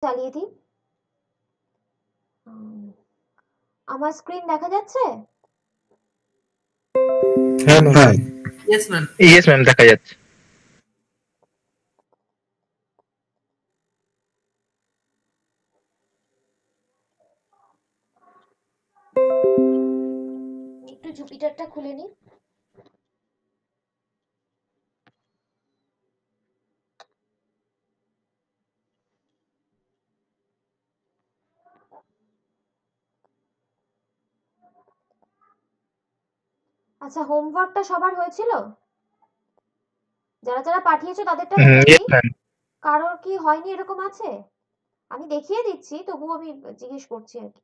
চালিয়ে দিই। আমার স্ক্রিন দেখা যাচ্ছে? হ্যাঁ ma'am. Yes ma'am. Yes ma'am, দেখা যাচ্ছে। একটু জুপিটারটা খুলে নিই। আচ্ছা, হোমওয়ার্কটা সবার হয়েছিল? যারা যারা পাঠিয়েছো তাদেরটা দেখেছি। Yes ma'am. কারোর কি হয়নি এরকম আছে? আমি দেখিয়ে দিচ্ছি, তবুও আমি জিজ্ঞেস করছি আর কি।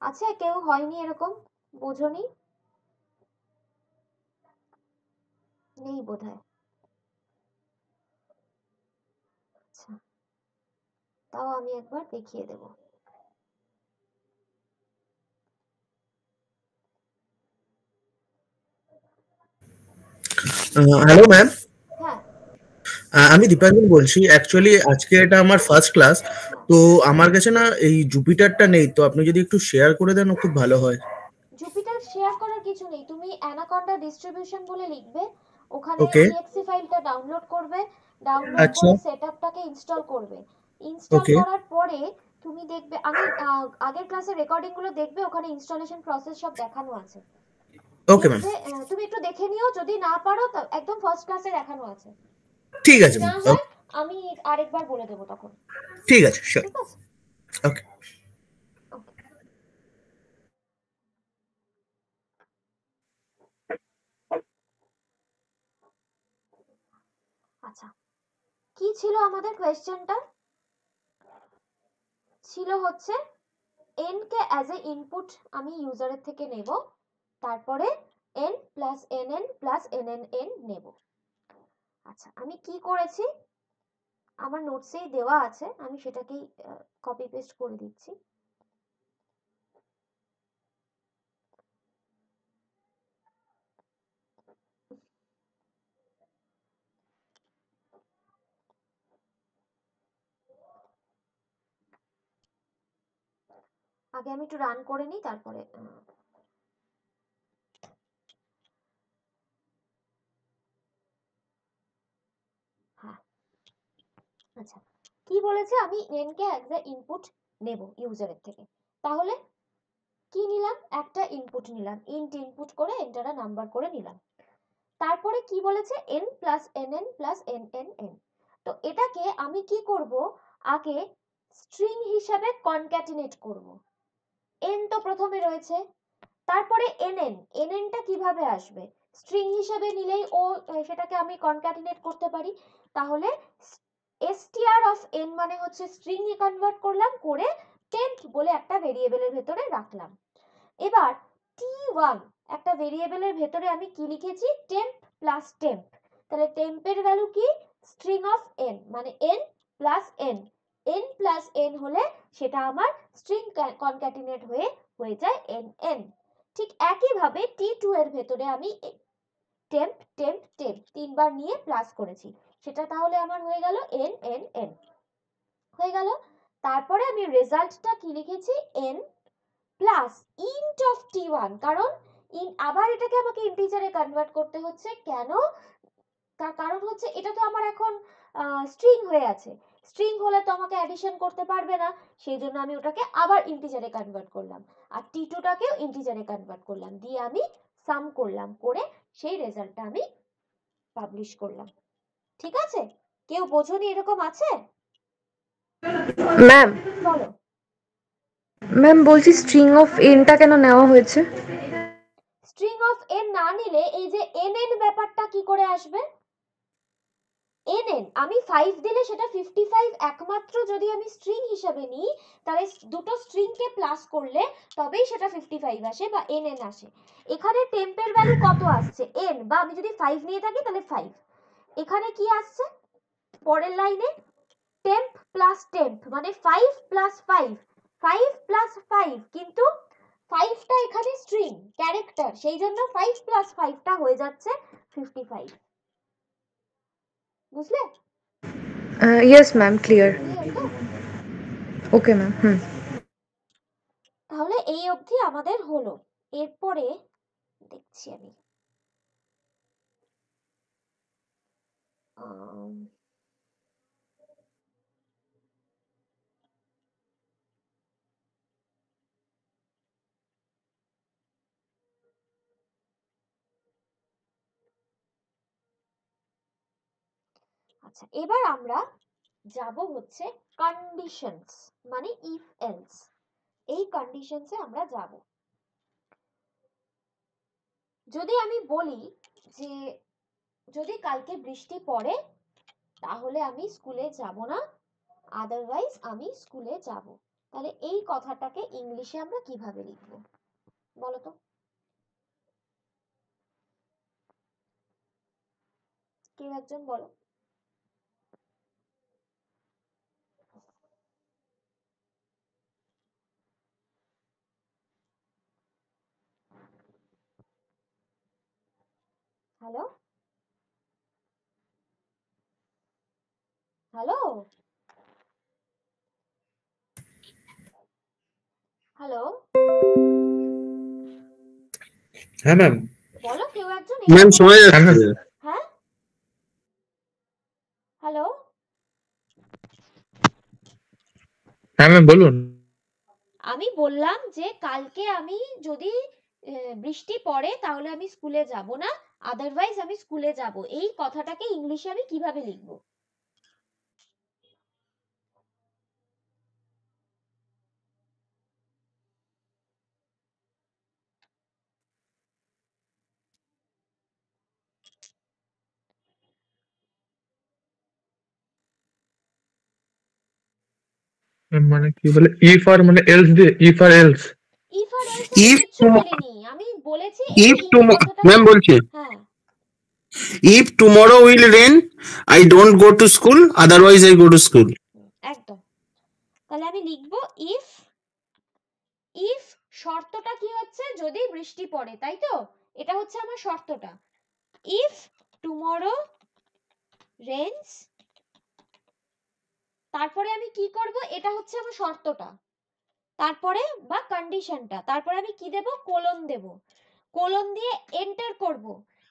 আছে কেউ হয়নি এরকম? বোঝোনি? নেই বোধহয়। আচ্ছা, তাও আমি একবার দেখিয়ে দেব। হ্যালো ম্যাম, হ্যাঁ আমি দীপাঞ্জন বলছি। অ্যাকচুয়ালি আজকে এটা আমার ফার্স্ট ক্লাস, তো আমার কাছে না এই জুপিটারটা নেই, তো আপনি যদি একটু শেয়ার করে দেন খুব ভালো হয়। জুপিটার শেয়ার করার কিছু নেই, তুমি অ্যানাকন্ডা ডিস্ট্রিবিউশন বলে লিখবে, ওখানে ওকে। exe ফাইলটা ডাউনলোড করবে, ডাউনলোড আচ্ছা। করে সেটআপটাকে ইনস্টল করবে। ইনস্টল ওকে। করার পরে তুমি দেখবে, আমি আগের ক্লাসের রেকর্ডিং গুলো দেখবে, ওখানে ইনস্টলেশন প্রসেস সব দেখানো আছে। Okay ma'am. দেখবে, তুমি একটু দেখে নিও, যদি না পারো একদম ফার্স্ট ক্লাসে দেখানো আছে। ঠিক যদি আছে না ম্যাম। হয় আমি আরেকবার বলে দেবো তখন। ঠিক আছে, শিওর। ঠিক আছে, ওকে। ওকে। আচ্ছা, কি ছিল আমাদের কোয়েশ্চেনটা? ছিল হচ্ছে n K as a input আমি ইউজারের থেকে নেব, তারপরে n plus nn plus nnn নেব। আচ্ছা, আমি কি করেছি, আমার নোটসেই দেওয়া আছে, আমি সেটাকেই কপি পেস্ট করে দিচ্ছি। আগে আমি একটু রান করে নিই, তারপরে হ্যাঁ। আচ্ছা, কি বলেছে, আমি n K as a input নেব ইউজারের থেকে, তাহলে কি নিলাম, একটা ইনপুট নিলাম, ইন্ট ইনপুট করে এন্টার নাম্বার করে নিলাম। তারপরে কি বলেছে, n plus nn plus nnn। তো এটাকে আমি কি করব, আগে স্ট্রিং হিসাবে কনক্যাটিনেট করব। n তো প্রথমে রয়েছে, তারপরে nn টা কিভাবে আসবে, স্ট্রিং হিসাবে নিলেই ও সেটাকে আমি কনক্যাটিনেট করতে পারি। তাহলে str অফ n মানে হচ্ছে স্ট্রিং এ কনভার্ট করলাম, করে টেম্প বলে একটা ভেরিয়েবলের ভেতরে রাখলাম। এবার t1 একটা ভেরিয়েবলের ভেতরে আমি কি লিখেছি, টেম্প প্লাস টেম্প। তাহলে টেম্পের ভ্যালু কি, স্ট্রিং অফ n মানে n plus n, n plus n হলে সেটা আমার স্ট্রিং কনক্যাটিনেট হয়ে যায় nn। ঠিক একইভাবে t2 এর ভেতরে আমি টেম্প টেম্প টেম্প তিনবার নিয়ে প্লাস করেছি, সেটা তাহলে আমার হয়ে গেল nnn হয়ে গেল। তারপরে আমি রেজাল্টটা কি লিখেছি, n plus int of t1, কারণ আবার এটাকে আমাকে ইন্টিজারে কনভার্ট করতে হচ্ছে, কেন, তার কারণ হচ্ছে এটা তো আমার এখন স্ট্রিং হয়ে আছে, স্ট্রিং হলে তো আমাকে অ্যাডিশন করতে পারবে না, সেই জন্য আমি ওটাকে আবার ইন্টিজারে কনভার্ট করলাম, আর t2টাকেও ইন্টিজারে কনভার্ট করলাম, দিয়ে আমি সাম করলাম, করে সেই রেজাল্টটা আমি পাবলিশ করলাম। ঠিক আছে, কেউ বোঝোনি এরকম আছে? ম্যাম বলো। ম্যাম বলছি স্ট্রিং অফ এনটা কেন নেওয়া হয়েছে? স্ট্রিং অফ n না নিলে এই যে nn ব্যাপারটা কি করে আসবে, nn আমি 5 দিলে সেটা 55, একমাত্র যদি আমি স্ট্রিং হিসেবে নিই, তাহলে দুটো স্ট্রিং কে প্লাস করলে তবেই সেটা 55 আসে বা nn আসে। এখানে টেম্পের ভ্যালু কত আসছে, n, বা আমি যদি 5 নিয়ে থাকি তাহলে 5। এখানে কি আসছে পরের লাইনে, টেম্প প্লাস টেম্প মানে 5 প্লাস 5, 5 প্লাস 5, কিন্তু 5টা এখানে স্ট্রিং ক্যারেক্টার, সেই জন্য 5 প্লাস 5টা হয়ে যাচ্ছে 55। বুঝলে? Yes ma'am, clear. ক্লিয়ার তো? Okay ma'am. তাহলে এই অবধি আমাদের হলো। এরপরে দেখছি আমি আচ্ছা, এবার আমরা যাব হচ্ছে কন্ডিশনস, মানে ইফ এলস। এই কন্ডিশনসে আমরা যাব। যদি আমি বলি যে যদি কালকে বৃষ্টি পড়ে তাহলে আমি স্কুলে যাব না, আদারওয়াইজ আমি স্কুলে যাব, তাহলে এই কথাটাকে ইংলিশে আমরা কিভাবে লিখব বলো তো? কেউ একজন বলো। হ্যালো হ্যালো হ্যালো, হ্যাঁ ম্যাম। বলো কেউ একজন। ম্যাম শোনা হ্যাঁ যাচ্ছে? ম্যাম। হ্যাঁ হ্যালো, হ্যাঁ ম্যাম বলুন। আমি বললাম যে কালকে আমি যদি বৃষ্টি পড়ে তাহলে আমি স্কুলে যাব না, আদারওয়াইজ আমি স্কুলে যাব, এই কথাটাকে ইংলিশে আমি কিভাবে লিখব? মানে কি বলে, ইফ আর মানে এলস দিয়ে, ইফ আর এলস। ইফ আর এলস আমি If কিচ্ছু বলিনি, আমি বলেছি এই if ইফ কথাটা। ম্যাম বলছি, হ্যাঁ, if tomorrow will rain, I don't go to school. Otherwise, I go to school. একদম। তাহলে আমি লিখব ইফ, ইফ শর্তটা কি হচ্ছে যদি বৃষ্টি পড়ে, তাই তো? এটা হচ্ছে আমার শর্তটা। ইফ টুমরো রেইনস, তারপরে আমি কি করব, এটা হচ্ছে আমার শর্তটা, তারপরে বা কন্ডিশনটা, তারপরে আমি কি দেব, কোলন দেব, কোলন দিয়ে এন্টার করব।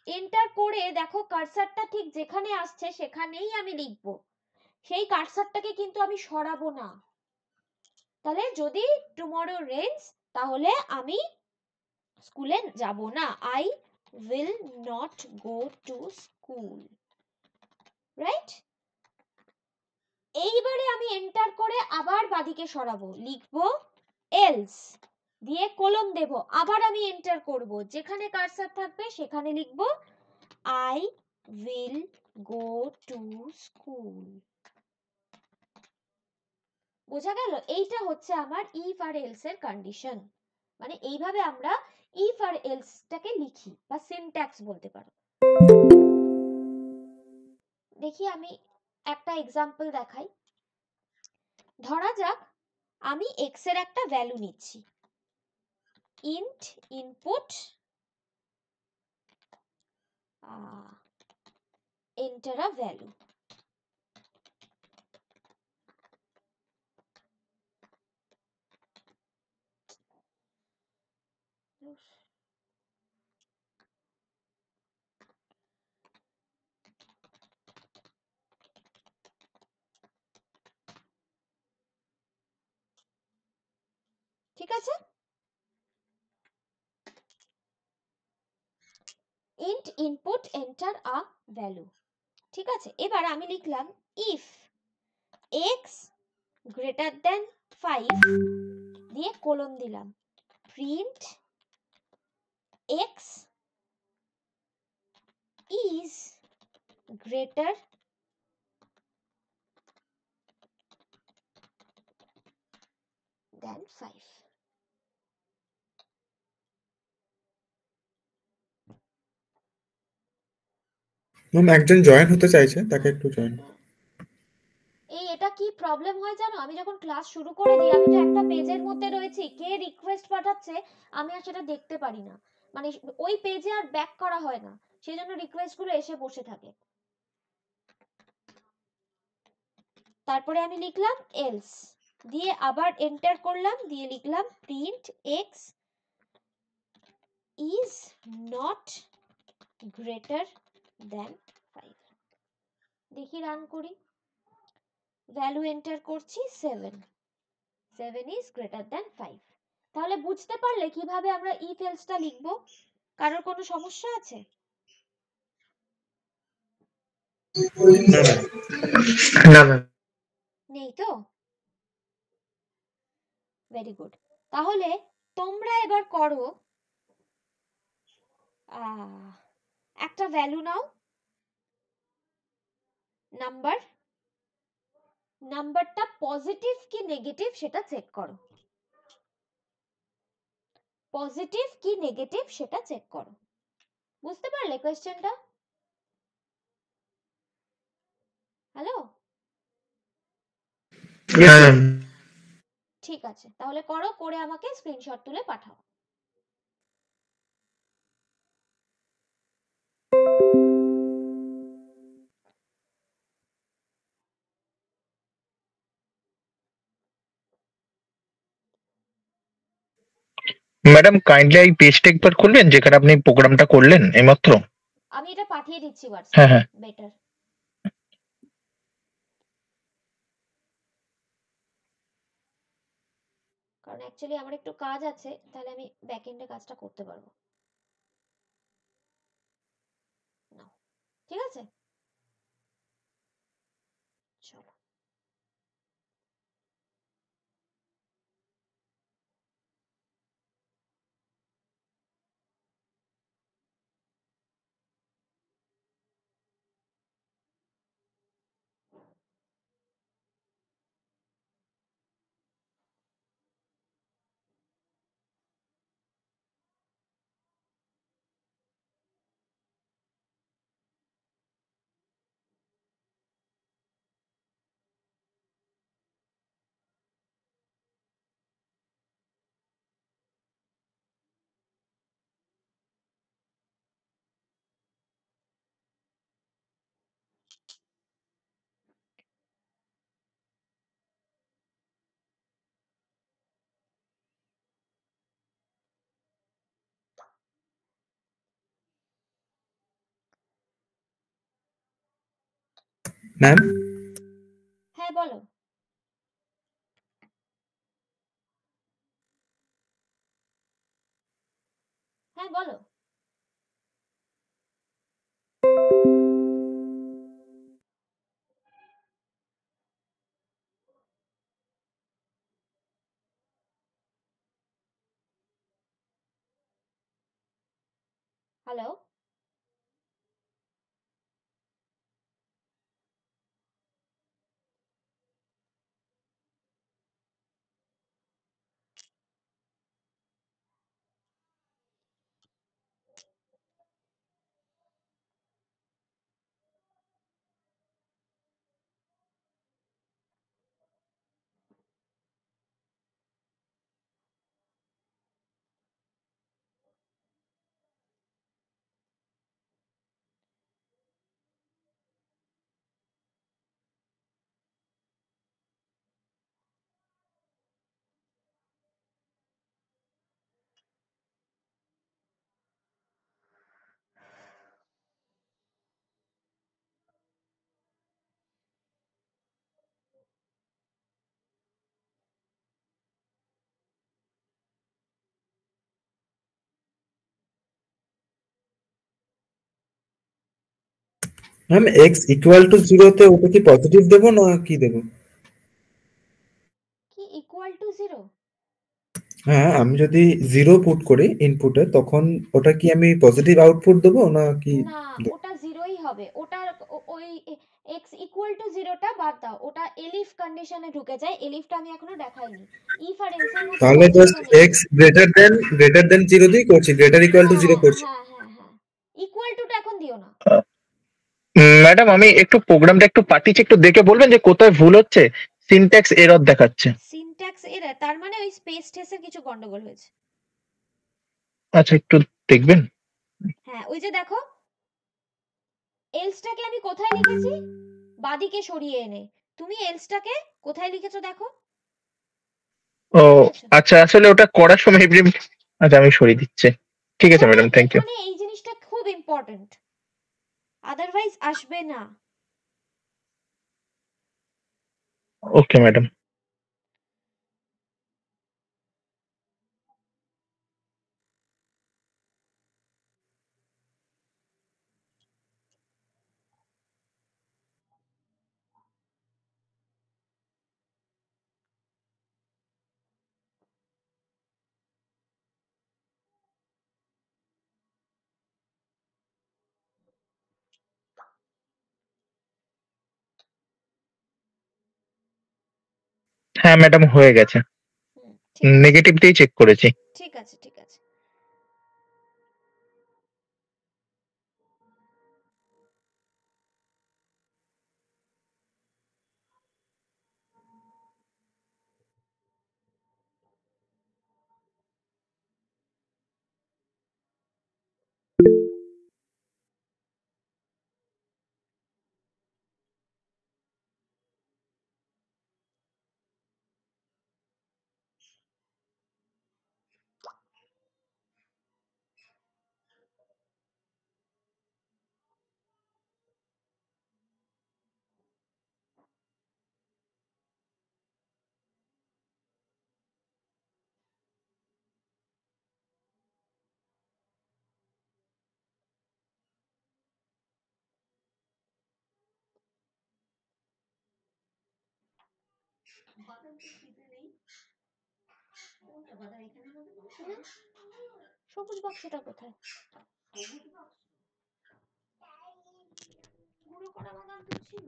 এন্টার করে দেখো কার্সারটা ঠিক যেখানে আসছে সেখানেই আমি লিখব, সেই কার্সারটাকে কিন্তু আমি সরাবো না। তাহলে যদি টুমরো রেইনস তাহলে আমি স্কুলে যাব না, I will not go to school, right? এইবারে আমি এন্টার করে আবার বাদিকে সরাবো, লিখবো এলস দিয়ে কোলন দেব, আবার আমি এন্টার করব, যেখানে কার্সার থাকবে সেখানে লিখব I will go to school. বোঝা গেল? এইটা হচ্ছে আমার ইফ আর এলস এর কন্ডিশন। মানে এইভাবে আমরা ইফ আর এলস টাকে লিখি বা সিনট্যাক্স বলতে পারো। দেখি আমি একটা এক্সাম্পল দেখাই। ধরা যাক আমি এক্স এর একটা ভ্যালু নিচ্ছি, ইন্ট ইনপুট এন্টার আ ভ্যালু। ঠিক আছে, ইন্ট ইনপুট এন্টার আ ভ্যালু। ঠিক আছে, এবার আমি লিখলাম ইফ এক্স গ্রেটার দেন 5 দিয়ে কোলন দিলাম, print x is greater than 5। Ma'am একজন জয়েন হতে চাইছে, তাকে একটু জয়েন। এটা কি প্রবলেম হয় জানো, আমি যখন ক্লাস শুরু করে দিই আমি তো একটা পেজের মধ্যে রয়েছি, কে রিকোয়েস্ট পাঠাচ্ছে আমি আর সেটা দেখতে পারি না, মানে ওই পেজে আর ব্যাক করা হয় না, সেই জন্য রিকোয়েস্ট গুলো এসে বসে থাকে। তারপরে আমি লিখলাম এলস, দিয়ে আবার এন্টার করলাম, দিয়ে লিখলাম print x is not greater than 5। দেখি রান করি, ভ্যালু এন্টার করছি 7, 7 ইজ গ্রেটার দ্যান 5। তাহলে বুঝতে পারলে কিভাবে আমরা ইফ এলসটা লিখবো? কারোর কোনো সমস্যা আছে? না ম্যাম। নেই তো? Very good. তাহলে তোমরা এবার করো, একটা ভ্যালু নাও, নাম্বার, নাম্বারটা পজিটিভ কি নেগেটিভ সেটা চেক করো, পজিটিভ কি নেগেটিভ সেটা চেক করো। বুঝতে পারলে কোয়েশ্চেনটা? হ্যালো, হ্যাঁ ম্যাম। ঠিক আছে, তাহলে করো, করে আমাকে স্ক্রিনশট তুলে পাঠাও। ম্যাডাম কাইন্ডলি এই পেজটা একবার খুললেন যেখানে আপনি প্রোগ্রামটা করলেন এইমাত্র। আমি এটা পাঠিয়ে দিচ্ছি হ্যাঁ হোয়াটসঅ্যাপে, হ্যাঁ। বেটার। কারণ অ্যাকচুয়ালি আমার একটু কাজ আছে, তাহলে আমি ব্যাকএন্ডে কাজটা করতে পারবো। নাও, ঠিক আছে, চলো। ম্যাম হ্যাঁ বলো। হ্যাঁ বলো। Hello, ma'am x equal to 0 তে ওটা কি পজিটিভ দেবো না কি দেবো? কি ইকুয়াল টু 0? হ্যাঁ, আমি যদি 0 পুট করি ইনপুটে তখন ওটা কি আমি পজিটিভ আউটপুট দেবো না কি না, দেবো? ওটা জিরোই হবে। ওটা ওই এক্স ইকুয়াল টু জিরোটা বাদ দাও, ওটা এলিফ কন্ডিশনে ঢুকে যায়। এলিফটা আমি এখনো দেখাইনি। ইফ আর এলস এর মধ্যে তাহলে জাস্ট পার্থক্য নেই। এক্স গ্রেটার দেন 0 দিয়ে করছি, গ্রেটার ইকুয়াল টু 0 হ্যাঁ করছি। হ্যাঁ হ্যাঁ হ্যাঁ, ইকুয়াল টুটা এখন দিও না। ম্যাডাম আমি একটু প্রোগ্রামটা একটু পাঠিয়েছি, একটু দেখে বলবেন যে কোথায় ভুল হচ্ছে। সিনট্যাক্স এরর দেখাচ্ছে। সিনট্যাক্স এরর, তার মানে ওই স্পেস টেসের কিছু গন্ডগোল হয়েছে। আচ্ছা একটু দেখবেন। হ্যাঁ, ওই যে দেখো, এলসটাকে আমি কোথায় লিখেছি? বাদিকে সরিয়ে এনে। তুমি এলসটাকে কোথায় লিখেছো দেখো। ও বুঝেছো? আচ্ছা, আসলে ওটা করার সময় আচ্ছা আমি সরিয়ে দিচ্ছি। ঠিক আছে ম্যাডাম, থ্যাংক ইউ। এখানে এই জিনিসটা খুব ইম্পর্টেন্ট, আদারওয়াইজ আসবে না। Okay madam. হ্যাঁ ম্যাডাম, হয়ে গেছে। ঠিক আছে, নেগেটিভ দিয়েই চেক করেছি। ঠিক আছে, ঠিক আছে। সবুজ বাক্সটা কোথায়? গুঁড়ো করা বাদাম তো ছিল।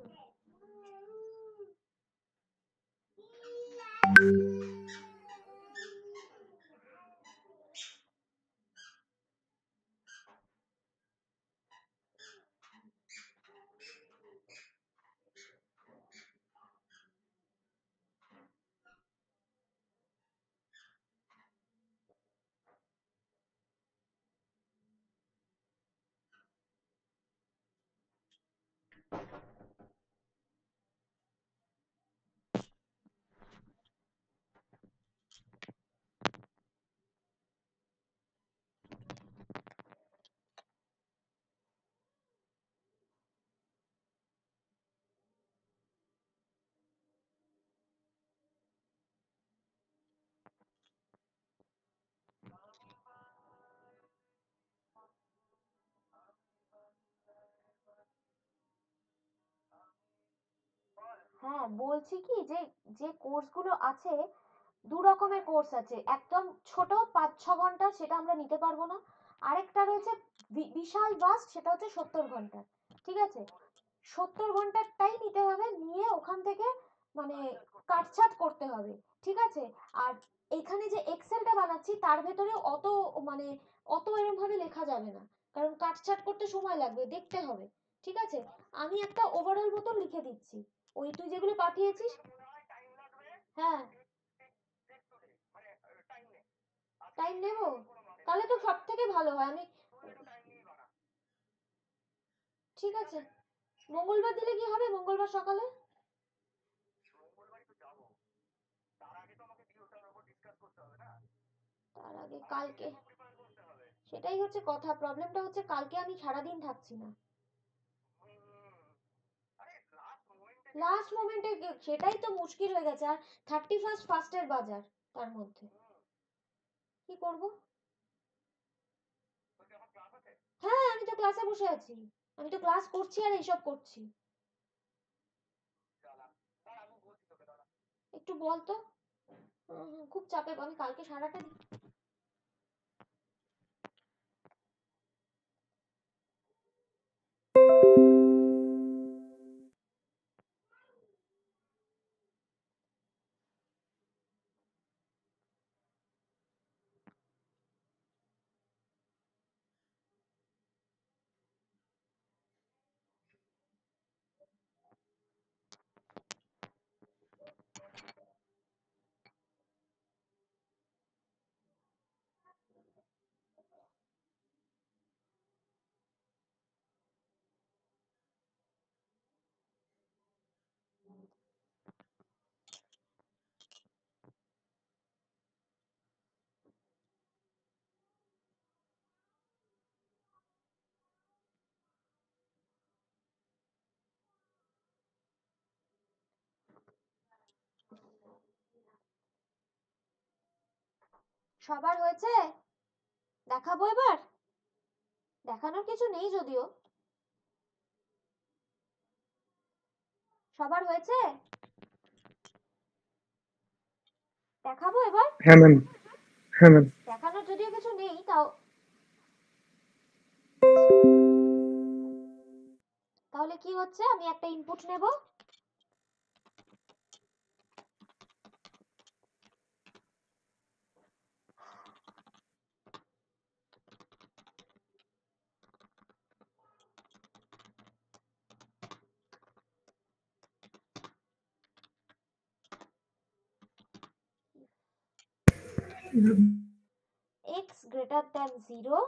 হ্যাঁ, বলছি কি যে যে কোর্সগুলো আছে, দু রকমের কোর্স আছে। একদম ছোট 5-6 ঘন্টা, সেটা আমরা নিতে পারবো না। আরেকটা রয়েছে বিশাল বাস্ট, সেটা হচ্ছে 70 ঘন্টা। ঠিক আছে, 70 ঘন্টারটাই নিতে হবে, নিয়ে ওখান থেকে মানে কাটছাট করতে হবে। ঠিক আছে। আর এখানে যে এক্সেলটা বানাচ্ছি তার ভেতরে অত মানে অত এরকম ভাবে লেখা যাবে না, কারণ কাটছাট করতে সময় লাগবে, দেখতে হবে। ঠিক আছে, আমি একটা ওভারঅল মতো লিখে দিচ্ছি, ওই তুই যেগুলো পাঠিয়েছিস। হ্যাঁ, টাইম নেব, তাহলে তো সব থেকে ভালো হয়। আমি ঠিক আছে, মঙ্গলবার দিলে কি হবে? মঙ্গলবার সকালে? তার আগে কালকে, সেটাই হচ্ছে কথা। প্রবলেমটা হচ্ছে কালকে আমি সারাদিন থাকছি না। লাস্ট মোমেন্টে, সেটাই তো মুশকিল হয়ে গেছে। আর 31st ফার্স্টের বাজার তার মধ্যে কি করব? হ্যাঁ, আমি তো ক্লাসে বসে আছি, আমি তো ক্লাস করছি আর এইসব করছি। একটু বল তো। খুব চাপে, আমি কালকে সারাটা সবার হয়েছে? দেখাবো এবার? দেখানোর কিছু নেই যদিও। সবার হয়েছে? দেখাবো এবার? হ্যাঁ ম্যাম, হ্যাঁ ম্যাম। দেখানোর যদিও কিছু নেই, তাও তাহলে কি হচ্ছে, আমি একটা ইনপুট নেব। x greater than 0,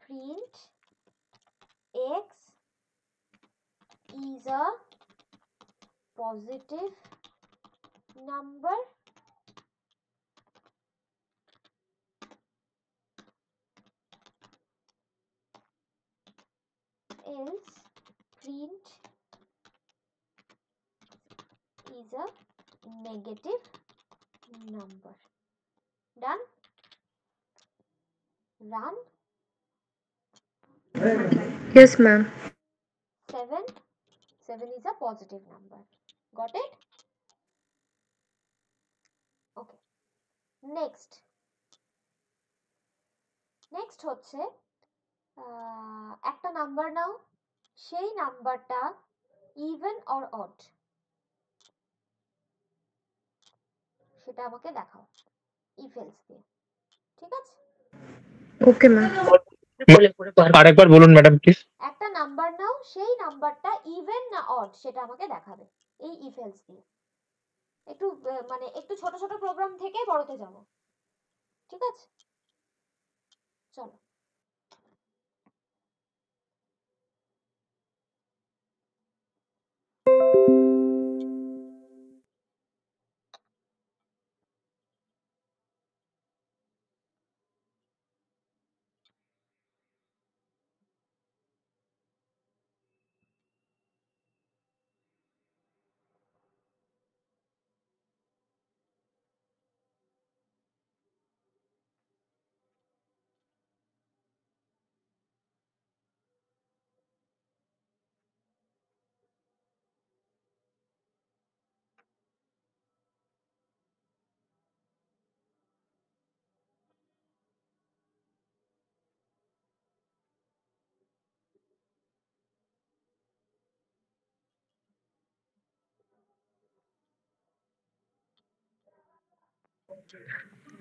print x is a positive number else print is a negative number. Done? Run. Yes ma'am. 7 is a positive number. Got it? Okay. next হচ্ছে একটা নাম্বার নাও, সেই নাম্বারটা ইভেন অর অড সেটা আমাকে দেখাও if else দিয়ে। ঠিক আছে? Okay ma'am. আরেকবার বলুন ম্যাডাম প্লিজ। একটা নাম্বার নাও, সেই নাম্বারটা ইভেন না অড সেটা আমাকে দেখাবে এই if else দিয়ে। একটু মানে একটু ছোট ছোট প্রোগ্রাম থেকে বড়তে যাব। ঠিক আছে, চলো।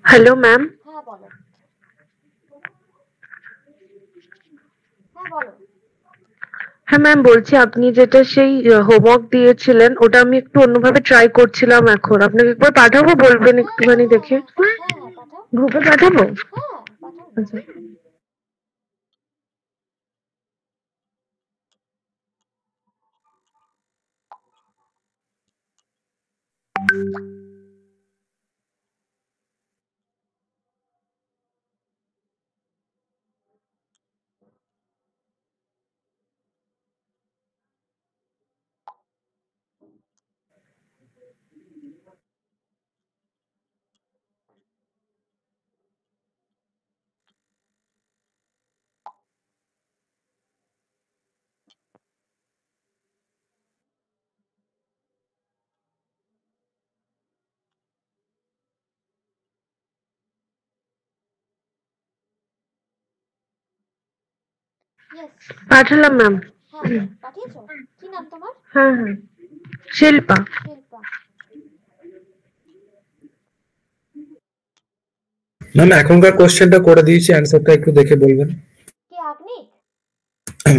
Hello ma'am. হ্যাঁ বলো। হ্যাঁ বলো। হ্যাঁ ম্যাম, বলছি আপনি যেটা সেই হোমওয়ার্ক দিয়েছিলেন ওটা আমি একটু অন্যভাবে ট্রাই করছিলাম, এখন আপনাকে একবার পাঠাবো, বলবেন একটুখানি দেখে? হ্যাঁ হ্যাঁ পাঠাও। গ্রুপে পাঠাবো? হ্যাঁ পাঠাও। আচ্ছা। ইয়েস। পাঠালাম ম্যাম। হ্যাঁ পাঠিয়েছো? কি নাম তোমার? হ্যাঁ হ্যাঁ, শিল্পা। শিল্পা। ম্যাম এখনকার কোশ্চেনটা করে দিয়েছি, অ্যান্সারটা একটু দেখে বলবেন। কে আগনিক?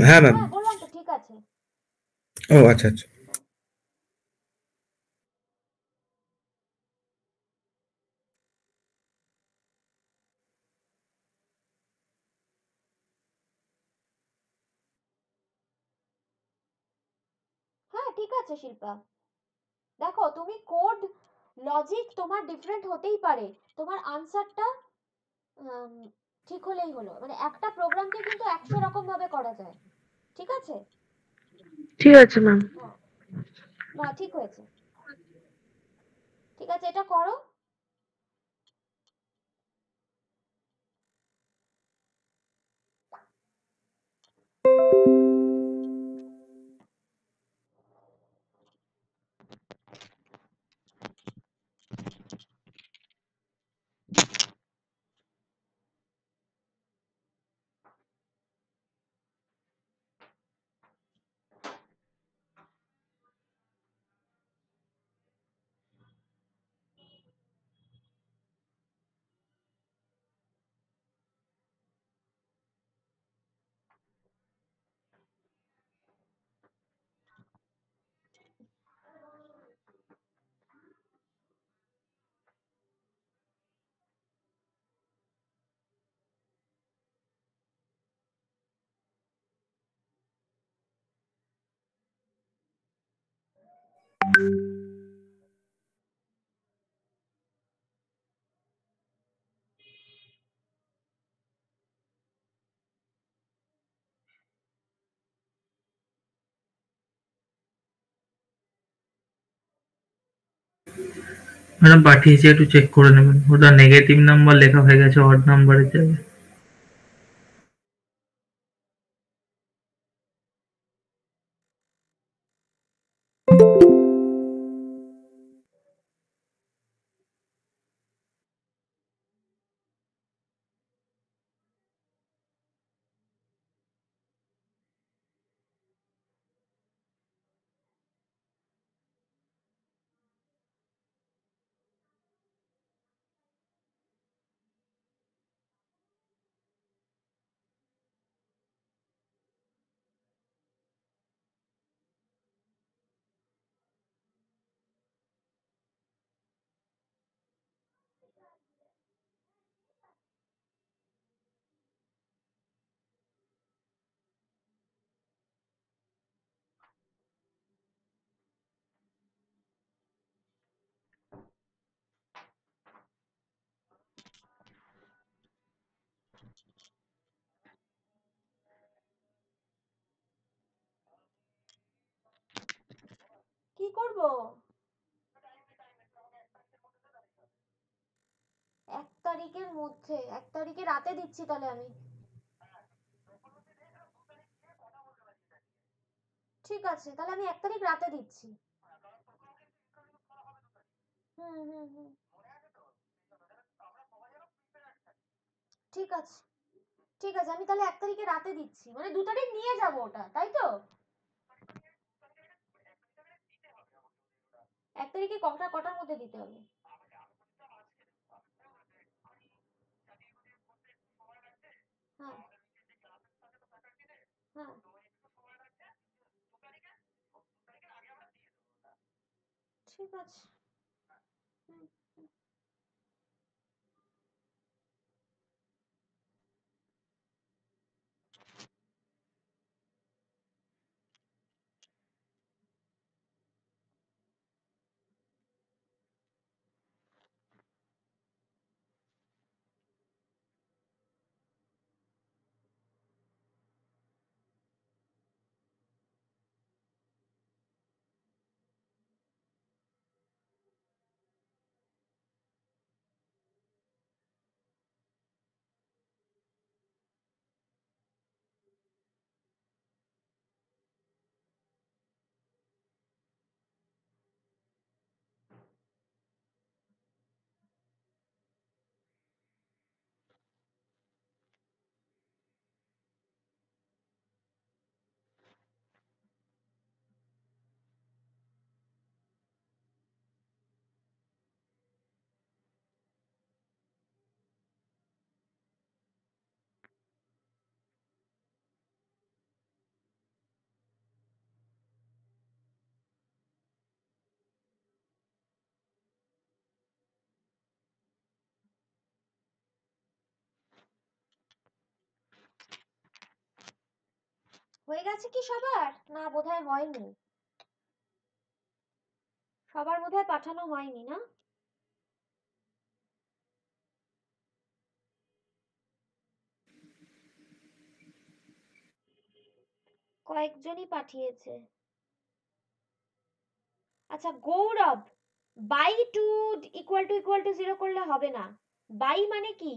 হ্যাঁ ম্যাম। হ্যাঁ বললাম তো, ঠিক আছে। ও আচ্ছা আচ্ছা। হ্যাঁ ঠিক আছে শিল্পা। দেখো তুমি কোড লজিক তোমার ডিফারেন্ট হতেই পারে, তোমার আনসারটা ঠিক হলেই হলো। মানে একটা প্রোগ্রামকে কিন্তু 100 রকম ভাবে করা যায়। ঠিক আছে? ঠিক আছে ম্যাম। হ্যাঁ না ঠিক হয়েছে। ঠিক আছে, এটা করো। ম্যাডাম পাঠিয়েছি, একটু চেক করে নেবেন। ওটা নেগেটিভ নাম্বার লেখা হয়ে গেছে অড নাম্বারের জায়গায়। কি করব? 1 তারিখের মধ্যে, 1 তারিখে রাতে দিচ্ছি তাহলে আমি। ঠিক আছে, তাহলে আমি 1 তারিখ রাতে দিচ্ছি। হুম হুম হুম, ঠিক আছে ঠিক আছে, আমি তাহলে 1 তারিখে রাতে দিচ্ছি, মানে 2 তারিখ নিয়ে যাব ওটা, তাই তো? 1 তারিখে কটার মধ্যে দিতে হবে? হ্যাঁ হ্যাঁ, ঠিক আছে। হুম, হয়ে গেছে কি সবার? না বোধহয় হয়নি। সবার বোধহয় পাঠানো হয়নি, না? কয়েকজনই পাঠিয়েছে। আচ্ছা গৌরব, বাই টু ইকুয়াল টু 0 করলে হবে না। বাই মানে কি?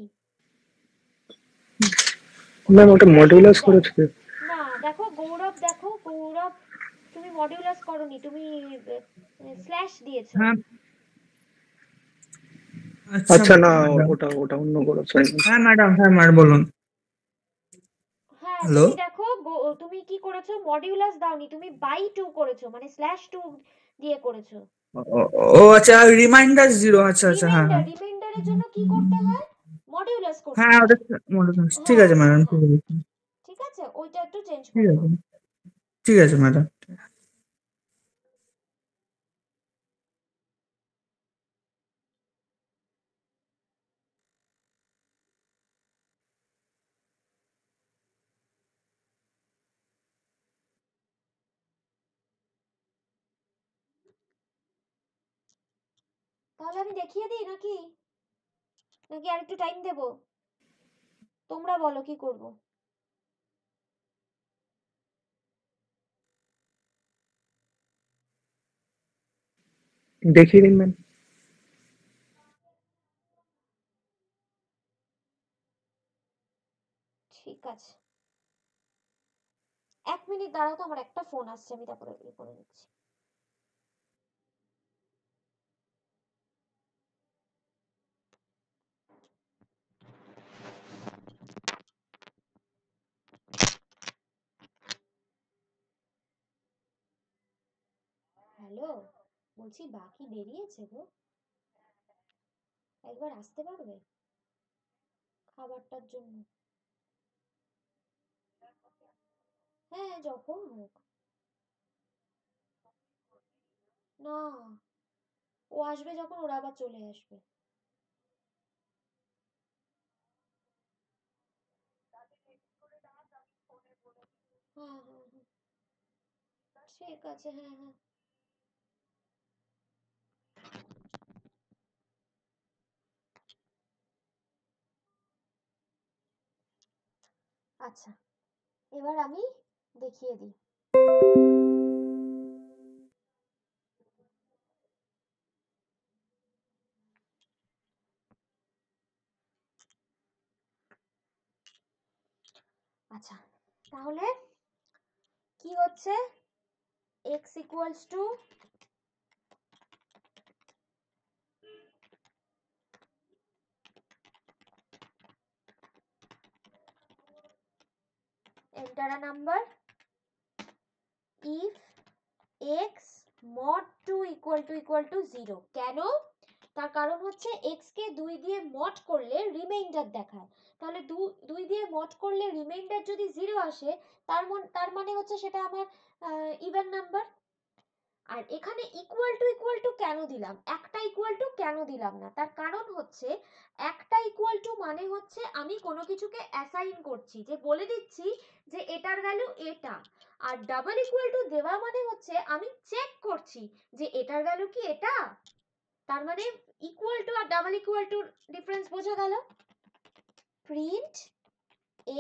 ম্যাম ওটা মডুলাস করেছে। না দেখো, দেখো গৌরব, তুমি মডিউলাস করনি, তুমি স্ল্যাশ দিয়েছো। হ্যাঁ আচ্ছা না madam। ওটা ওটা অন্য কোনো assignment। হ্যাঁ ম্যাডাম, হ্যাঁ ম্যাডাম বলুন। হ্যাঁ হ্যালো। তুমি দেখো তুমি কি করেছো, মডিউলাস দাওনি, তুমি বাই 2 করেছো, মানে স্ল্যাশ 2 দিয়ে করেছো। ও আচ্ছা, রিমাইন্ডার 0, আচ্ছা আচ্ছা, হ্যাঁ হ্যাঁ রিমাইন্ডারের জন্য কি করতে হয়, মডিউলাস করতে হ্যাঁ, হয়। ওটা মনে আছে। ঠিক হ্যাঁ আছে ম্যাডাম, হ্যাঁ ঠিক আছে ঠিক আছে, ওইটা একটু চেঞ্জ ঠিক করে আছে দাও। ঠিক আছে ম্যাডাম। তাহলে আমি দেখিয়ে দিই নাকি, নাকি আর একটু টাইম দেবো, তোমরা বলো কি করব। দেখিয়ে দিন ম্যাম। ঠিক আছে, 1 মিনিট দাঁড়াও তো, আমার একটা ফোন আসছে, আমি তারপরে করে দিচ্ছি। হ্যালো, বলছি বাকি বেরিয়েছে গো, একবার আসতে পারবে খাবারটার জন্য? হ্যাঁ যখন হোক। না, ও আসবে যখন, ওরা আবার চলে আসবে। হ্যাঁ হ্যাঁ হ্যাঁ, ঠিক আছে, হ্যাঁ হ্যাঁ। আচ্ছা, এবার আমি দেখিয়ে দিই। আচ্ছা, তাহলে কি হচ্ছে, x equals to enter a number if x mod 2 equal to 0। কেন? তার কারণ হচ্ছে x কে 2 দিয়ে মড করলে রিমাইন্ডার দেখায়, তাহলে 2 দিয়ে মড করলে রিমাইন্ডার যদি 0 আসে, তার মানে হচ্ছে সেটা আমার ইভেন নাম্বার। আর এখানে ইকুয়াল টু কেন দিলাম, একটা ইকুয়াল টু কেন দিলাম না, তার কারণ হচ্ছে একটা ইকুয়াল টু মানে হচ্ছে আমি কোনো কিছুকে অ্যাসাইন করছি, যে বলে দিচ্ছি যে এটার ভ্যালু এটা। আর ডাবল ইকুয়াল টু দেওয়া মানে হচ্ছে আমি চেক করছি যে এটার ভ্যালু কি এটা। তার মানে ইকুয়াল টু আর ডাবল ইকুয়াল টু ডিফারেন্স বোঝা গেল। Print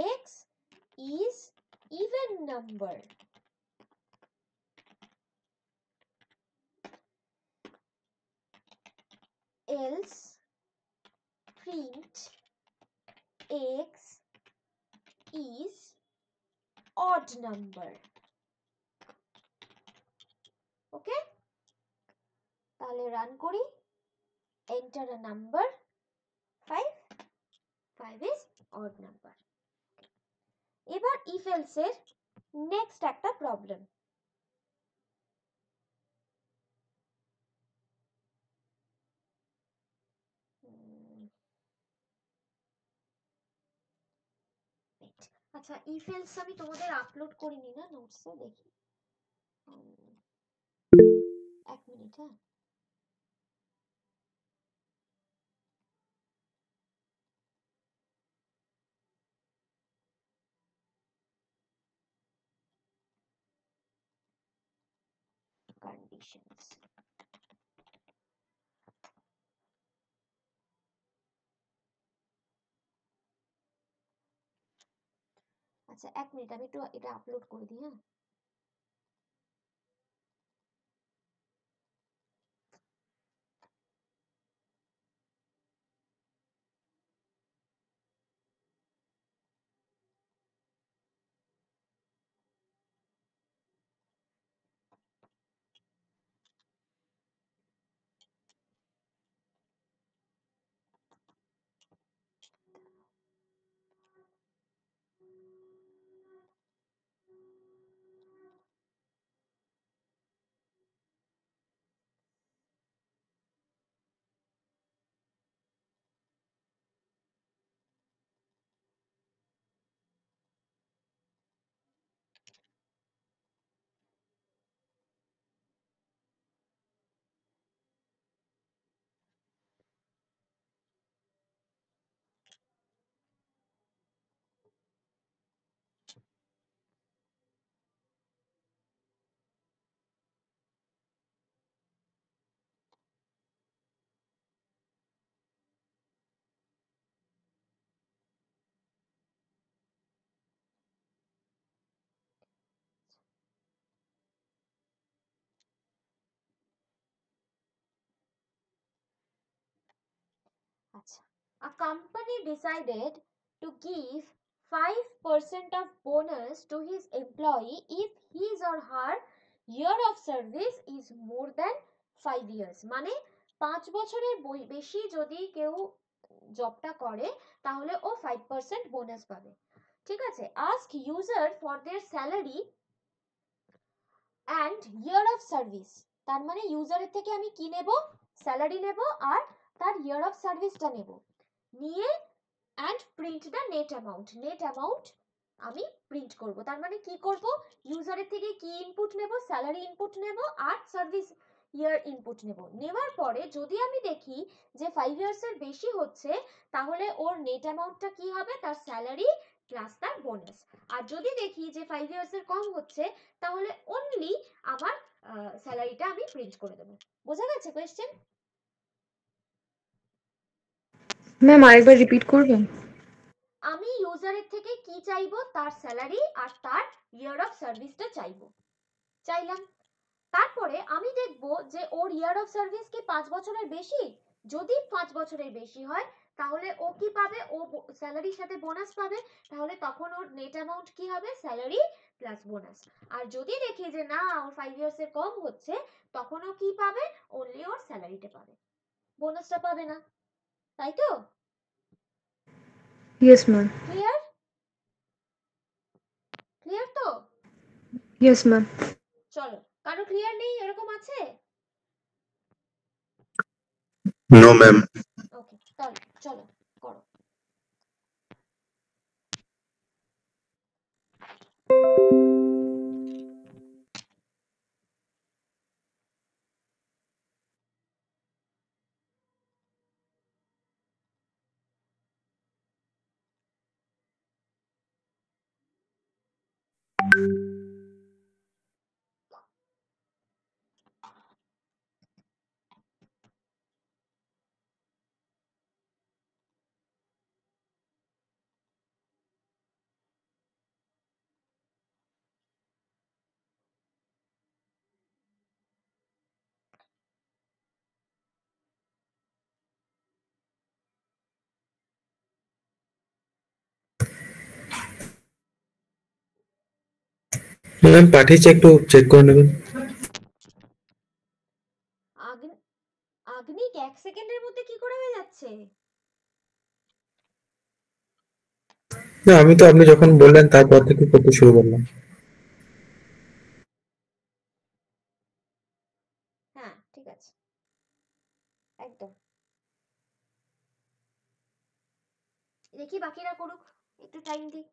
x is even number, else print x is odd number। Okay, তাহলে রান করি, enter a number 5, 5 is odd number। এবার if else এর নেক্সট একটা প্রবলেম। আচ্ছা, if else আমি তোমাদের আপলোড করিনি না নোটসে, দেখি 1 মিনিট। হ্যাঁ, কন্ডিশনস, আচ্ছা 1 মিনিট, আমি একটু এটা আপলোড করে দিই। হ্যাঁ, A company decided to give 5% of bonus to his employee if his or her year of service is more than 5 years. মানে 5 বছরের বেশি যদি কেউ জবটা করে তাহলে ও 5% বোনাস পাবে। ঠিক আছে, ask user for their salary and year of service, তার মানে ইউজারের থেকে আমি কি নেব, স্যালারি নেব আর তার ইয়ার অফ সার্ভিসটা নেব, নিয়ে and print the net amount, net amount আমি প্রিন্ট করব। তার মানে কি করব, ইউজারের থেকে কি ইনপুট নেব, স্যালারি ইনপুট নেব আর সার্ভিস ইয়ার ইনপুট নেব। নেওয়ার পরে যদি আমি দেখি যে 5 ইয়ার্স এর বেশি হচ্ছে তাহলে ওর নেট অ্যামাউন্টটা কি হবে, তার স্যালারি প্লাস তার বোনাস। আর যদি দেখি যে 5 ইয়ার্স এর কম হচ্ছে তাহলে অনলি আমার স্যালারিটা আমি প্রিন্ট করে দেব। বোঝা গেছে কোয়েশ্চেন? ম্যাম আরেকবার রিপিট করবেন? আমি ইউজারের থেকে কি চাইবো, তার স্যালারি আর তার ইয়ার অফ সার্ভিসটা চাইলাম। তারপরে আমি দেখব যে ওর ইয়ার অফ সার্ভিস কি 5 বছরের বেশি, যদি 5 বছরের বেশি হয় তাহলে ও কি পাবে, ও স্যালারির সাথে বোনাস পাবে, তাহলে তখন ওর নেট অ্যামাউন্ট কি হবে, স্যালারি প্লাস বোনাস। আর যদি দেখি যে না ওর 5 ইয়ার্স এর কম হচ্ছে তখন ও কি পাবে, অনলি ওর স্যালারিটা পাবে, বোনাসটা পাবে না, তাই তো? Yes ma'am. ক্লিয়ার? ক্লিয়ার তো? Yes ma'am. চলো, কারো ক্লিয়ার নেই এরকম আছে? No, ma'am. ওকে, তাহলে চলো করো। ম্যাম পাঠিয়েছি, একটু চেক করে নেবেন। আগ্নিক 1 সেকেন্ডের মধ্যে কি করে হয়ে যাচ্ছে? না আমি তো আপনি যখন বললেন তারপর থেকে করতে শুরু করলাম। হ্যাঁ ঠিক আছে, একদম। দেখি বাকিরা করুক, একটু টাইম দিই।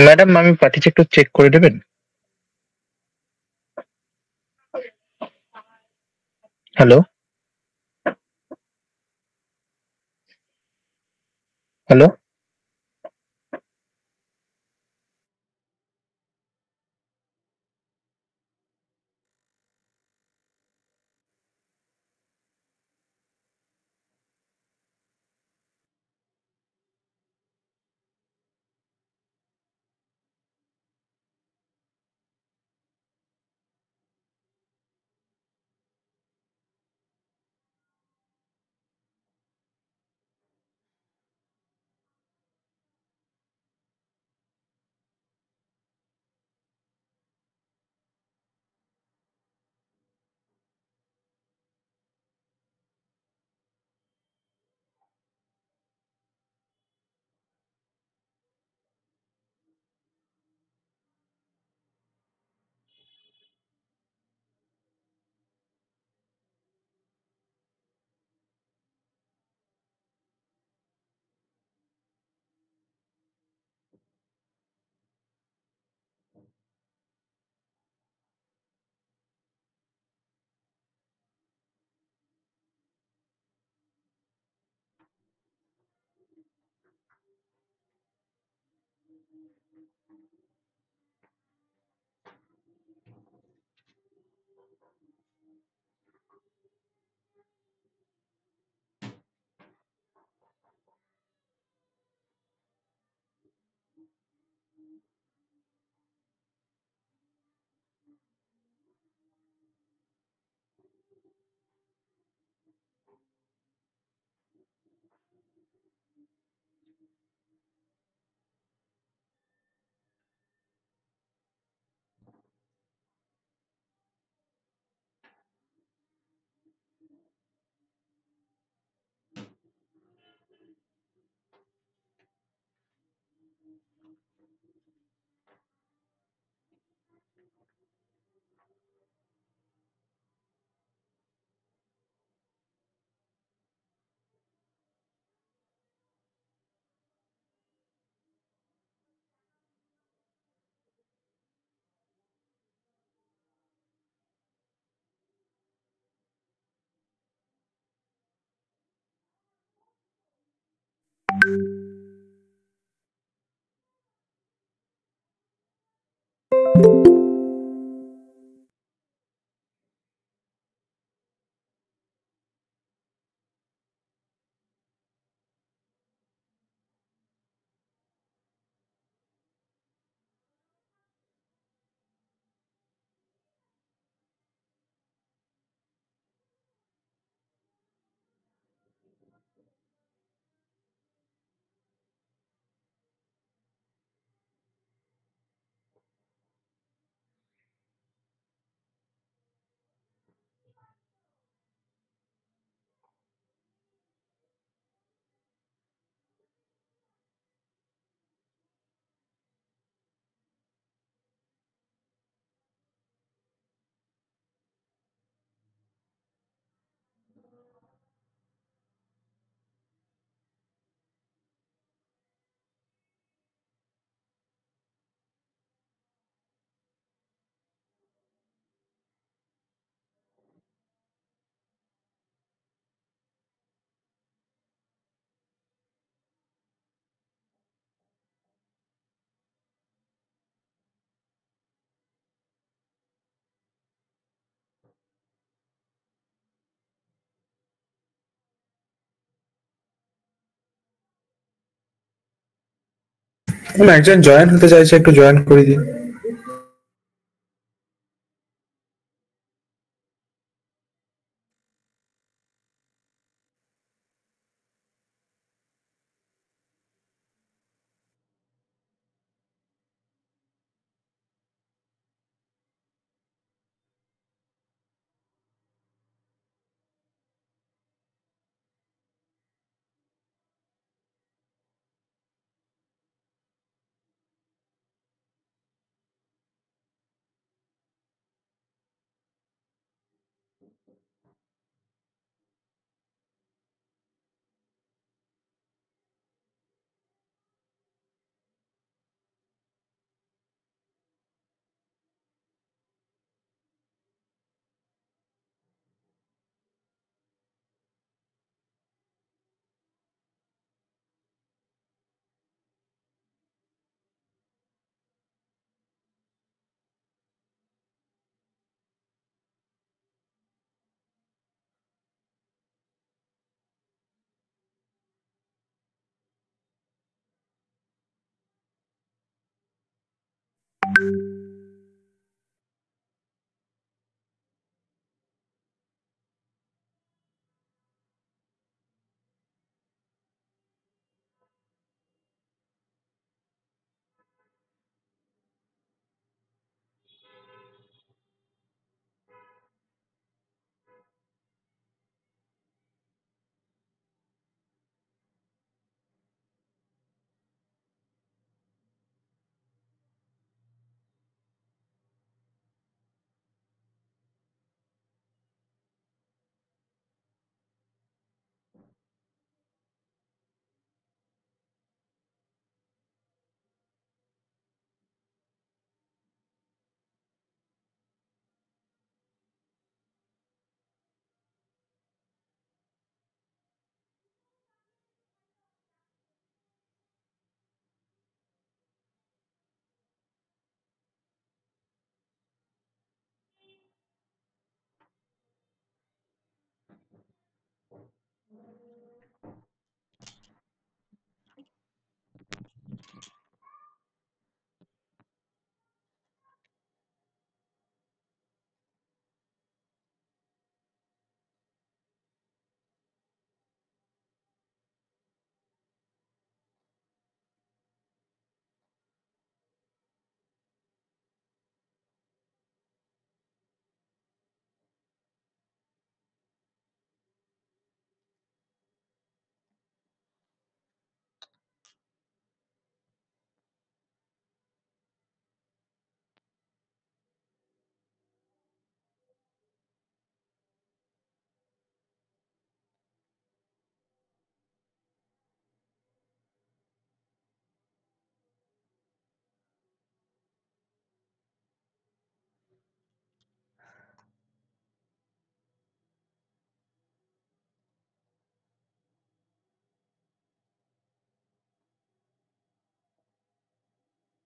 ম্যাডাম আমি পাঠিয়েছি, একটু চেক করে দেবেন? Hello, hello. একজন জয়েন হতে চাইছে, একটু জয়েন করে দিন।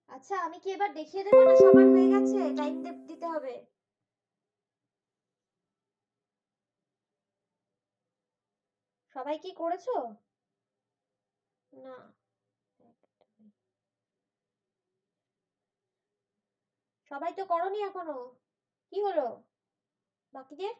আচ্ছা, আমি কি এবার দেখিয়ে দেবো না সবার হয়ে গেছে? টাইম দিতে হবে। সবাই কি করেছো? না, সবাই তো করনি এখনো। কি হলো বাকিদের?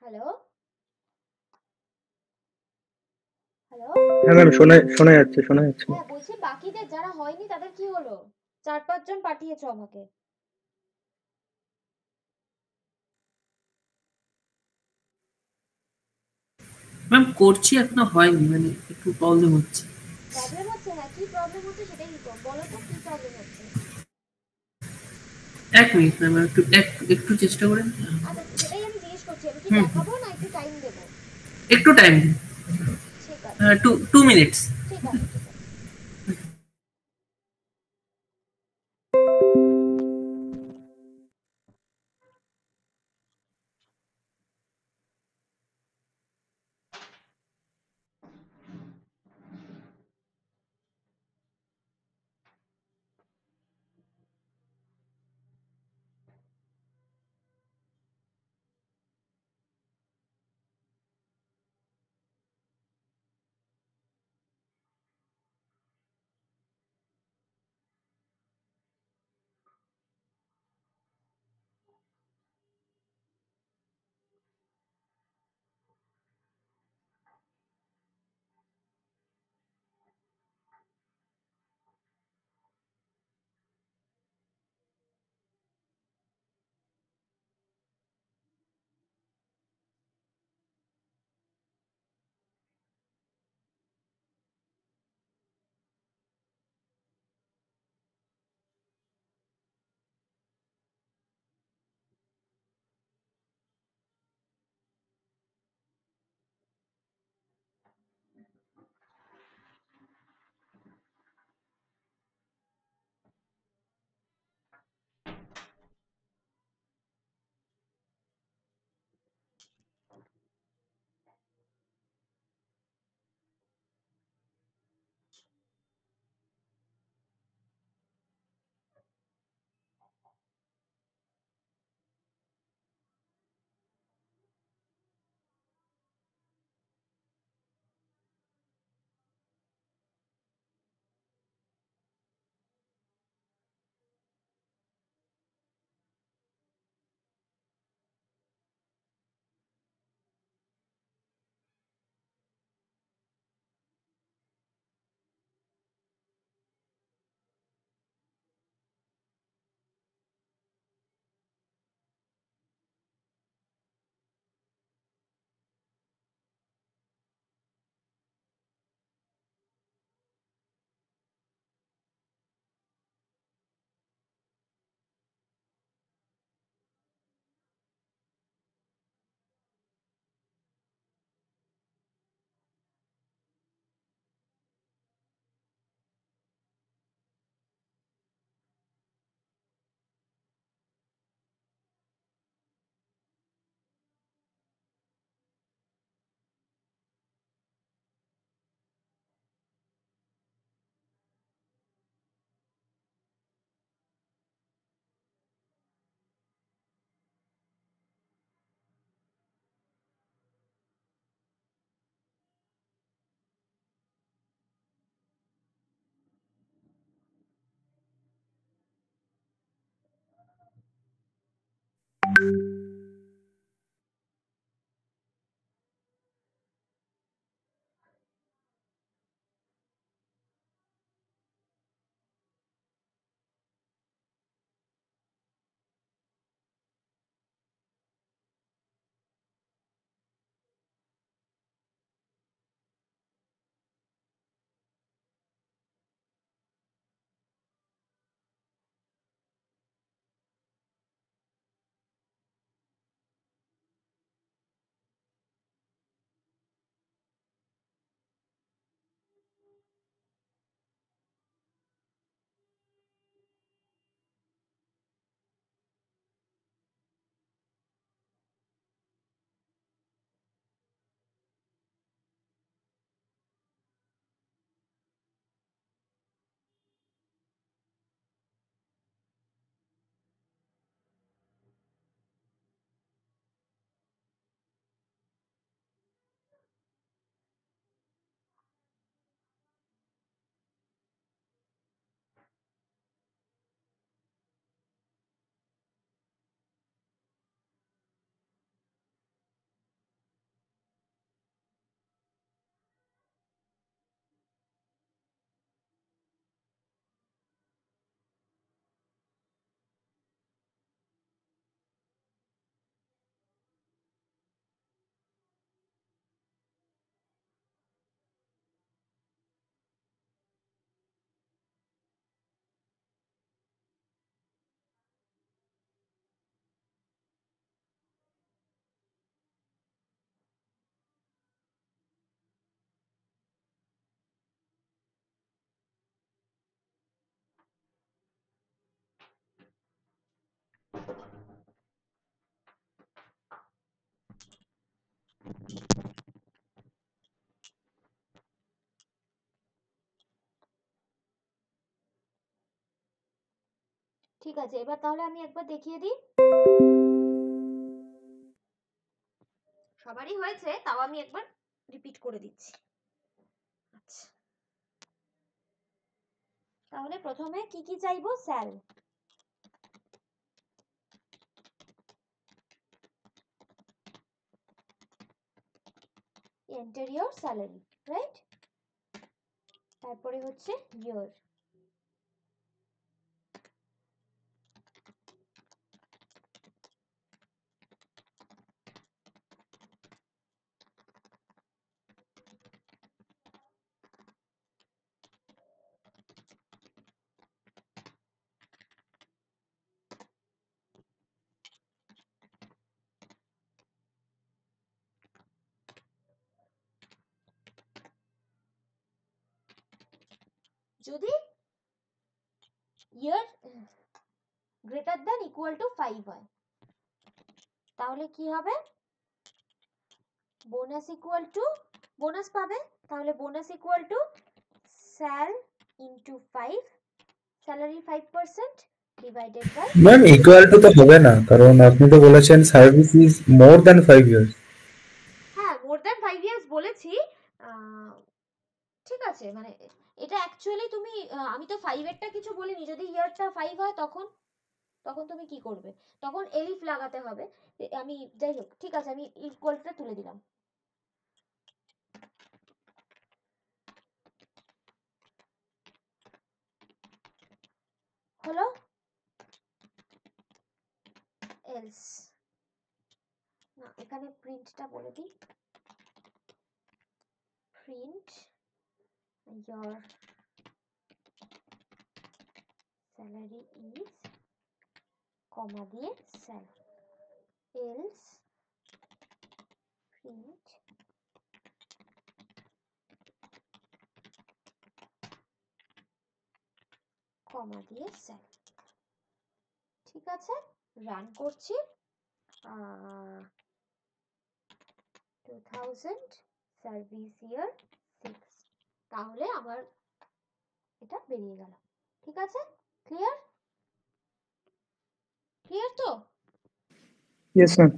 Hello, hello. হ্যাঁ ম্যাম, শোনা যাচ্ছে, শোনা যাচ্ছে। হ্যাঁ, বলছি বাকিদের যারা হয়নি তাদের কি হলো? 4-5 জন পাঠিয়েছো আমাকে। ম্যাম করছি, এখনো হয়নি, মানে একটু প্রবলেম হচ্ছে। প্রবলেম হচ্ছে? হ্যাঁ, কি প্রবলেম হচ্ছে সেটাই বলো তো, কি প্রবলেম হচ্ছে? 1 মিনিট ম্যাম, একটু একটু চেষ্টা করেন। আচ্ছা, সেটাই আমি জিজ্ঞেস করছি, আমি কি হুম, দেখাবো না একটু টাইম দেবো? একটু টাইম দিন। ঠিক আছে, 2 মিনিটস। ঠিক আছে, ঠিক আছে। ঠিক আছে, এবার তাহলে আমি একবার দেখিয়ে দিই। সবারই হয়েছে, তাও আমি একবার রিপিট করে দিচ্ছি। আচ্ছা, তাহলে প্রথমে কি কি চাইবো? Shall, enter your salary, right? তারপরে হচ্ছে ইয়ার, যদি ইয়ার গ্রেটার দ্যান ইকুয়াল টু 5 হয় তাহলে কি হবে? বোনাস ইকুয়াল টু, বোনাস পাবে, তাহলে bonus equal to sal into 5, salary 5% divided by. Ma'am equal to তো হবে না, কারণ আপনি তো বলেছেন service is more than 5 years. হ্যাঁ, মোর দ্যান 5 ইয়ার্স বলেছি, ঠিক আছে, মানে এটা অ্যাকচুয়ালি তুমি আমি তো 5 এরটা কিছু বলিনি। যদি ইয়ারটা 5 হয় তখন তখন তুমি কি করবে? তখন এলিফ লাগাতে হবে। আমি যাই হোক, ঠিক আছে, আমি ইকুয়ালটা তুলে দিলাম। হলো? এলস, না এখানে প্রিন্টটা বলে দিই, প্রিন্ট your salary is কমা দিয়ে স্যাল, এলস প্রিন্ট কমা দিয়ে স্যাল। ঠিক আছে, রান করছি। 2000 সার্ভিস ইয়ার 6, তাহলে আমার এটা বেরিয়ে গেল। ঠিক আছে, ক্লিয়ার? ক্লিয়ার তো? Yes ma'am.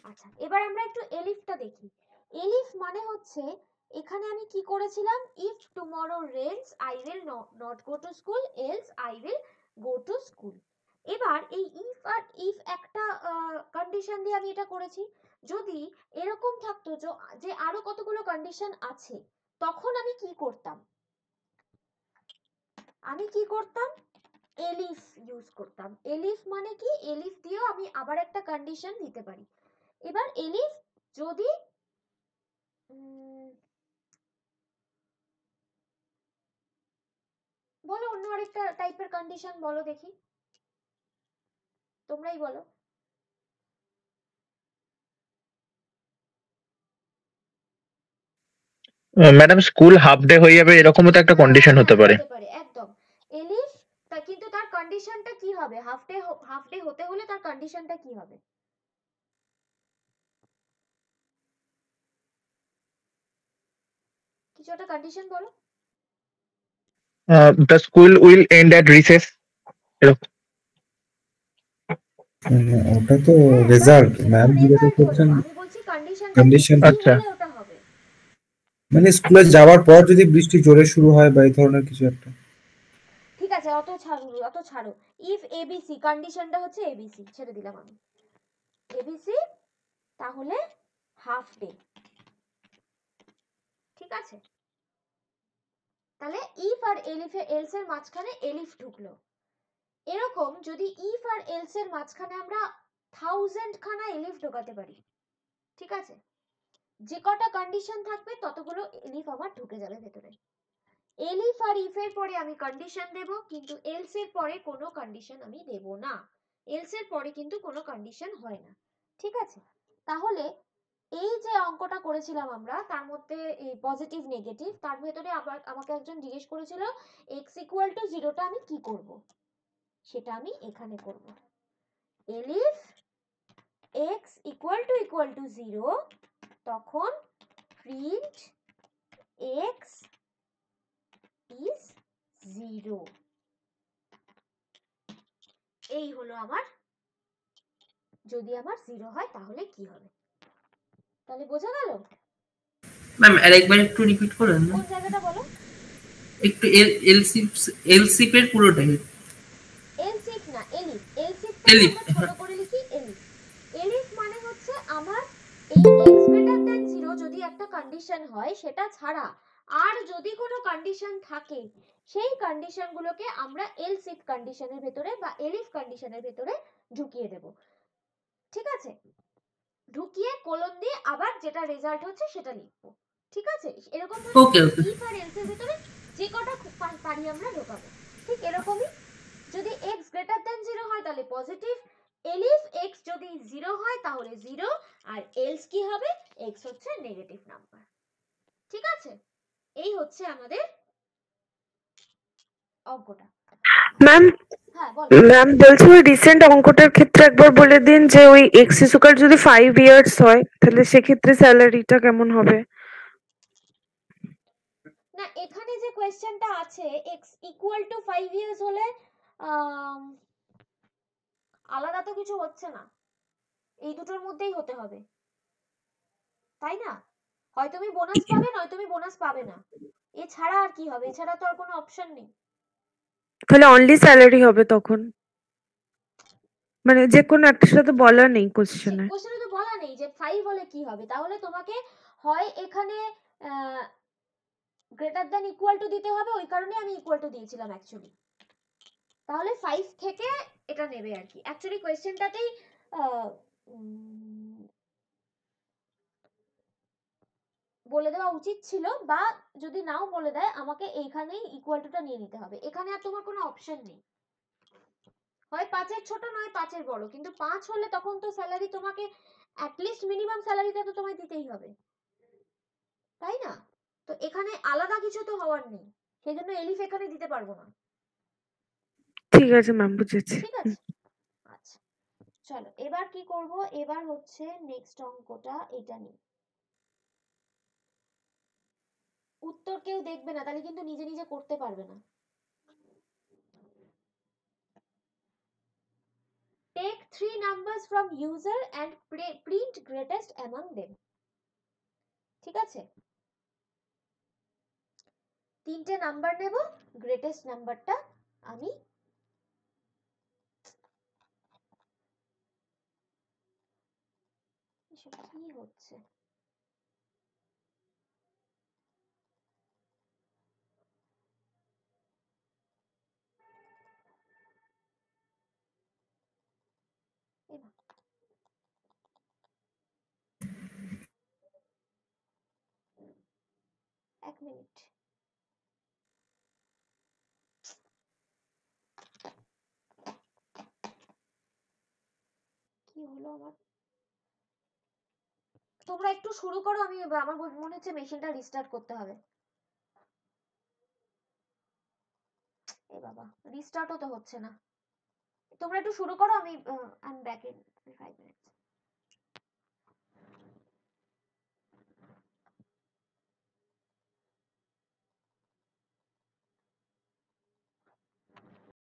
আচ্ছা, এবার আমরা একটু এলিফটা দেখি। এলিফ মানে হচ্ছে, এখানে আমি কি করেছিলাম? If tomorrow Reigns I will not go to school, else I will go to school. এবার এই ইফ আর ইফ একটা কন্ডিশন দিয়ে আমি এটা করেছি। যদি এরকম থাকতো যে আরো কতগুলো কন্ডিশন আছে, তখন আমি কি করতাম? আমি কি করতাম? এলিফ ইউজ করতাম। এলিফ মানে কি? এলিফ দিয়েও আমি আবার একটা কন্ডিশন দিতে পারি। এবার এলিফ যদি বলো, অন্য আরেকটা টাইপের কন্ডিশন বলো দেখি, তোমরাই বলো। ম্যাডাম স্কুল হাফ ডে হয়ে যাবে, এরকমও তো একটা কন্ডিশন হতে পারে। হতে পারে, একদম। এলিফ কিন্তু তার কন্ডিশনটা কি হবে? হাফ ডে হতে হলে তার কন্ডিশনটা কি হবে? কিছু একটা কন্ডিশন বলো। The school will end at recess, এরকম। ওটা তো রেজাল্ট ম্যাম জিজ্ঞাসা করছেন। আমি বলছি কন্ডিশনটা কন্ডিশন কি আচ্ছা, হলে ওটা হবে? মানে স্কুলে যাওয়ার পর যদি বৃষ্টি জোরে শুরু হয় বা এই ধরনের কিছু একটা। ঠিক আছে, অত ছাড়ো। ইফ এবিসি, কন্ডিশনটা হচ্ছে এবিসি, ছেড়ে দিলাম আমি এবিসি, তাহলে হাফ ডে। ঠিক আছে, তাহলে ইফ আর এলস এর মাঝখানে এলিফ ঢুকলো। এরকম যদি ইফ আর এলস এর মাঝখানে আমরা 1000 খানা এলিফ ঢোকাতে পারি, ঠিক আছে, যে কটা কন্ডিশন থাকবে ততগুলো এলিফ আমার ঢুকে যাবে ভেতরে। এলিফ আর ইফ এর পরে আমি কন্ডিশন দেব, কিন্তু এলস এর পরে কোনো কন্ডিশন আমি দেব না। এলস এর পরে কিন্তু কোনো কন্ডিশন হয় না। ঠিক আছে, তাহলে এই যে অঙ্কটা করেছিলাম আমরা, তার মধ্যে পজিটিভ নেগেটিভ, তার ভেতরে আবার আমাকে একজন জিজ্ঞেস করেছিল x ইকুয়াল টু 0টা আমি কি করব, সেটা আমি এখানে করব। এলিফ x ইকুয়াল টু 0, তখন প্রিন্ট x ইজ 0। এই হলো আমার, যদি আমার 0 হয় তাহলে কি হবে। তাহলে বোঝা গেল? ম্যাম আরেকবার একটু রিপিট করেন না, কোন জায়গাটা বলো? একটু এলসিপ এর পুরোটাই। এলসিফ না, এলিফ। এলসিফ এলিফ, আমরা ছোট করে লিখি এলিফ। এলিফ মানে হচ্ছে আমার এই x গ্রেটার দ্যান 0 যদি একটা কন্ডিশন হয় সেটা ছাড়া আর যদি কোনো কন্ডিশন থাকে সেই কন্ডিশনগুলোকে আমরা এলসিফ কন্ডিশনের ভেতরে বা এলিফ কন্ডিশনের ভেতরে ঢুকিয়ে দেব। ঠিক আছে? ঢুকিয়ে কোলন দিয়ে আবার যেটা রেজাল্ট হচ্ছে সেটা লিখবো। ঠিক আছে? এরকম ভাবে ওকে ওকে। ইফ আর এলস এর ভেতরে যে কটা পারি আমরা ঢোকাবো। ঠিক এরকমই যদি x গ্রেটার দ্যান 0 হয় তাহলে পজিটিভ, এলিফ x যদি 0 হয় তাহলে 0, আর এলস কি হবে? x হচ্ছে নেগেটিভ নাম্বার। ঠিক আছে? এই হচ্ছে আমাদের অঙ্কটা। ম্যাম হ্যাঁ বলো। ম্যাম বলছি ওই রিসেন্ট অঙ্কটার ক্ষেত্রে একবার বলে দিন যে ওই এক্স ইকুয়াল যদি 5 ইয়ার্স হয় তাহলে সেক্ষেত্রে স্যালারিটা কেমন হবে? না এখানে যে কোশ্চেনটা আছে x ইকুয়াল টু 5 ইয়ার্স হলে আলাদা তো কিছু হচ্ছে না, এই দুটোর মধ্যেই হতে হবে, তাই না? হয় তুমি বোনাস পাবে নয় তুমি বোনাস পাবে না, এছাড়া আর কি হবে? এছাড়া তো আর কোনো অপশন নেই। তাহলে অনলি স্যালারি হবে তখন, মানে যে কোনো একটা সাথে বলা নেই কোশ্চেনে। কোশ্চেনে তো বলা নেই যে 5 হলে কি হবে, তাহলে তোমাকে হয় এখানে গ্রেটার দ্যান ইকুয়াল টু দিতে হবে, ওই কারণে আমি ইকুয়াল টু দিয়েছিলাম অ্যাকচুয়ালি, তাহলে 5 থেকে এটা নেবে আর কি। অ্যাকচুয়ালি কোশ্চেনটাতেই বলে দেওয়া উচিত ছিল, বা যদি নাও বলে দেয় আমাকে এইখানেই ইকুয়াল টুটা নিয়ে নিতে হবে, এখানে আর তোমার কোনো অপশন নেই, হয় 5 এর ছোট নয় 5 এর বড়, কিন্তু 5 হলে তখন তো স্যালারি তোমাকে অ্যাটলিস্ট মিনিমাম স্যালারিটা তো তোমায় দিতেই হবে, তাই না? তো এখানে আলাদা কিছু তো হওয়ার নেই, সেজন্য এলিফ এখানে দিতে পারবো না। ঠিক আছে ম্যাম, বুঝেছি। ঠিক আছে, আচ্ছা চলো এবার কি করব, এবার হচ্ছে নেক্সট অঙ্কটা, এটা নিয়ে উত্তর কেউ দেখবে না, তাহলে কিন্তু নিজে নিজে করতে পারবে না। Take 3 numbers from user and print greatest among them. ঠিক আছে, তিনটে নাম্বার নেব, গ্রেটেস্ট নাম্বারটা আমি কি হচ্ছে এক মিনিট, কি হলো আমার? তোমরা একটু শুরু করো, আমি আমার মনে হচ্ছে মেশিনটা রিস্টার্ট করতে হবে। এ বাবা, রিস্টার্টও তো হচ্ছে না। তোমরা একটু শুরু করো, আমি ব্যাক ইন 5 মিনিটস।